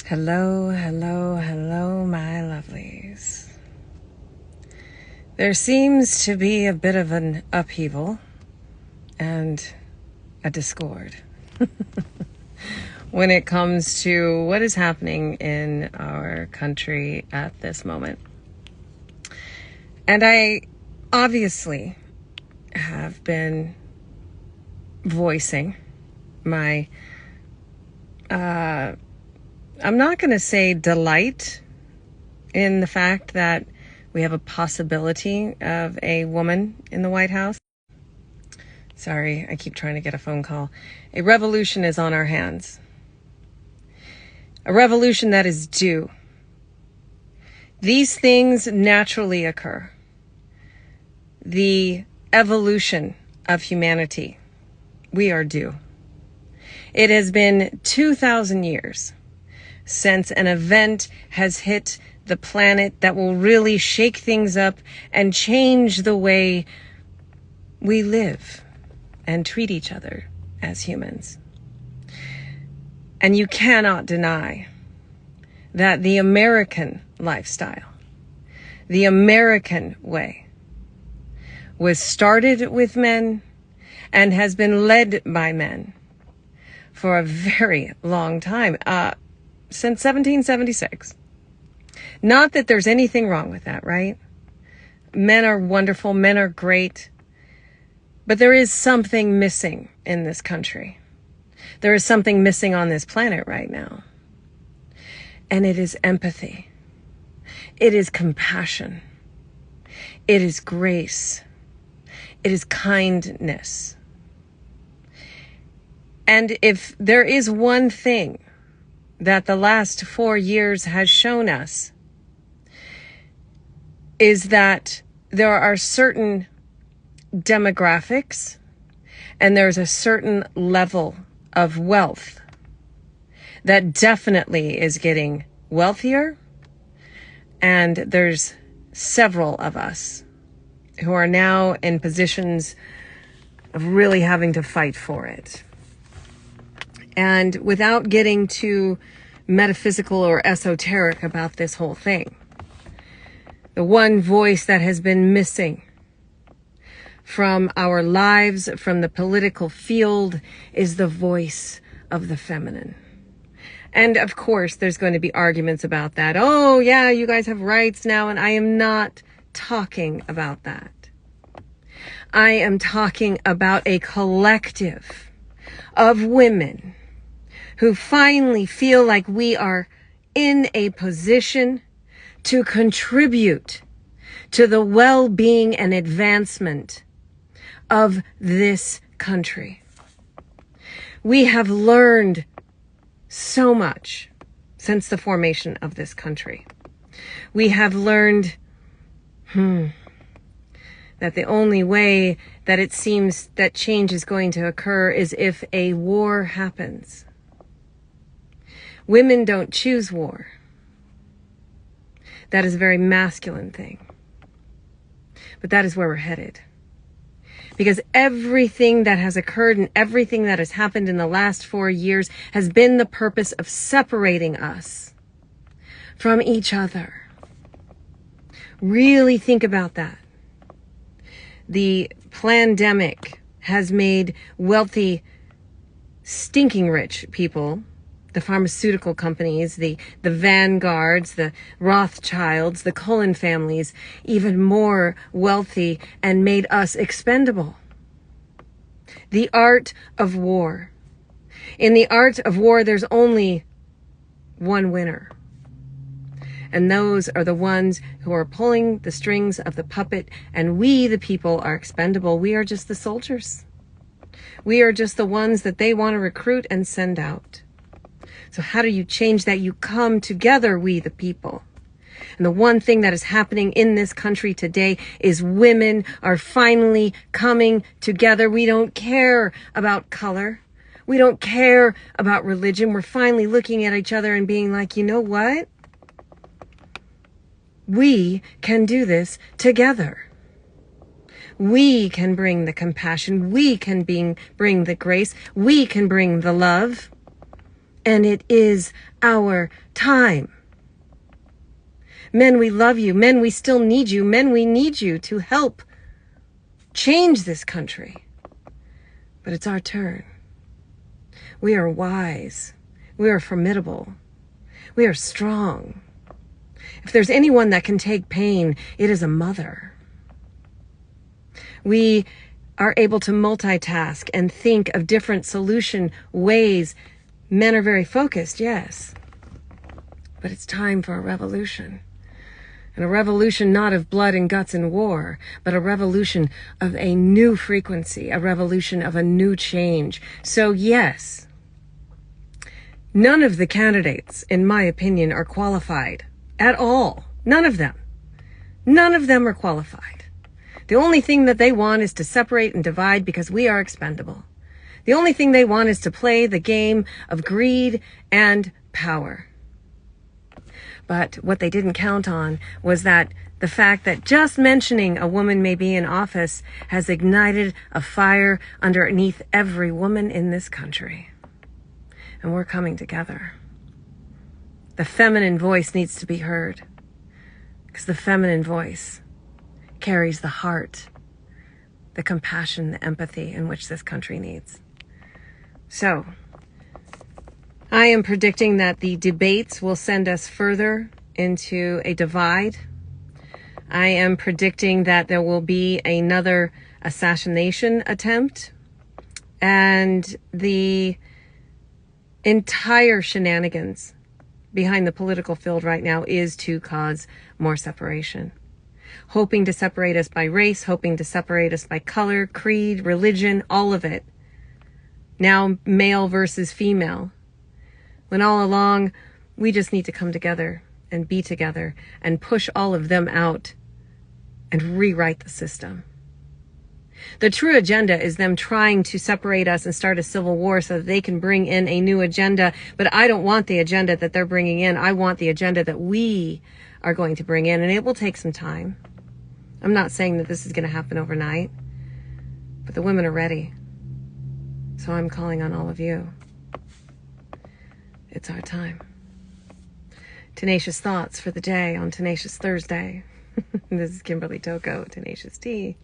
Hello, hello, hello, my lovelies. There seems to be a bit of an upheaval and a discord when it comes to what is happening in our country at this moment. And I obviously have been voicing my I'm not going to say delight in the fact that we have a possibility of a woman in the White House. Sorry, I keep trying to get a phone call. A revolution is on our hands. A revolution that is due. These things naturally occur. The evolution of humanity. We are due. It has been 2,000 years since an event has hit the planet that will really shake things up and change the way we live and treat each other as humans. And you cannot deny that the American lifestyle, the American way, was started with men and has been led by men for a very long time. Since 1776. Not that there's anything wrong with that, right? Men are wonderful, men are great, but there is something missing in this country. There is something missing on this planet right now. And it is empathy. It is compassion. It is grace. It is kindness. And if there is one thing that the last 4 years has shown us, is that there are certain demographics and there's a certain level of wealth that definitely is getting wealthier, and there's several of us who are now in positions of really having to fight for it. And without getting too metaphysical or esoteric about this whole thing, the one voice that has been missing from our lives, from the political field, is the voice of the feminine. And of course, there's going to be arguments about that. Oh, yeah, you guys have rights now. And I am not talking about that. I am talking about a collective of women who finally feel like we are in a position to contribute to the well-being and advancement of this country. We have learned so much since the formation of this country. We have learned that the only way that it seems that change is going to occur is if a war happens. Women don't choose war. That is a very masculine thing. But that is where we're headed. Because everything that has occurred and everything that has happened in the last 4 years has been the purpose of separating us from each other. Really think about that. The pandemic has made wealthy, stinking rich people, the pharmaceutical companies, the Vanguards, the Rothschilds, the Cullen families, even more wealthy, and made us expendable. The art of war. In the art of war, there's only one winner. And those are the ones who are pulling the strings of the puppet, and we, the people, are expendable. We are just the soldiers. We are just the ones that they want to recruit and send out. So how do you change that? You come together, we the people. And the one thing that is happening in this country today is women are finally coming together. We don't care about color. We don't care about religion. We're finally looking at each other and being like, you know what? We can do this together. We can bring the compassion. We can bring the grace. We can bring the love. And it is our time. Men, we love you. Men, we still need you. Men, we need you to help change this country. But it's our turn. We are wise. We are formidable. We are strong. If there's anyone that can take pain, it is a mother. We are able to multitask and think of different solution ways. Men are very focused, yes. But it's time for a revolution. And a revolution not of blood and guts and war, but a revolution of a new frequency, a revolution of a new change. So yes, none of the candidates, in my opinion, are qualified at all. None of them. None of them are qualified. The only thing that they want is to separate and divide because we are expendable. The only thing they want is to play the game of greed and power. But what they didn't count on was that the fact that just mentioning a woman may be in office has ignited a fire underneath every woman in this country. And we're coming together. The feminine voice needs to be heard, because the feminine voice carries the heart, the compassion, the empathy in which this country needs. So, I am predicting that the debates will send us further into a divide. I am predicting that there will be another assassination attempt, and the entire shenanigans behind the political field right now is to cause more separation. Hoping to separate us by race, hoping to separate us by color, creed, religion, all of it. Now male versus female. When all along, we just need to come together and be together and push all of them out and rewrite the system. The true agenda is them trying to separate us and start a civil war so that they can bring in a new agenda. But I don't want the agenda that they're bringing in. I want the agenda that we are going to bring in, and it will take some time. I'm not saying that this is going to happen overnight, but the women are ready. So I'm calling on all of you. It's our time. Tenacious thoughts for the day on Tenacious Thursday. This is Kimberly Toko, Tenacious Tea.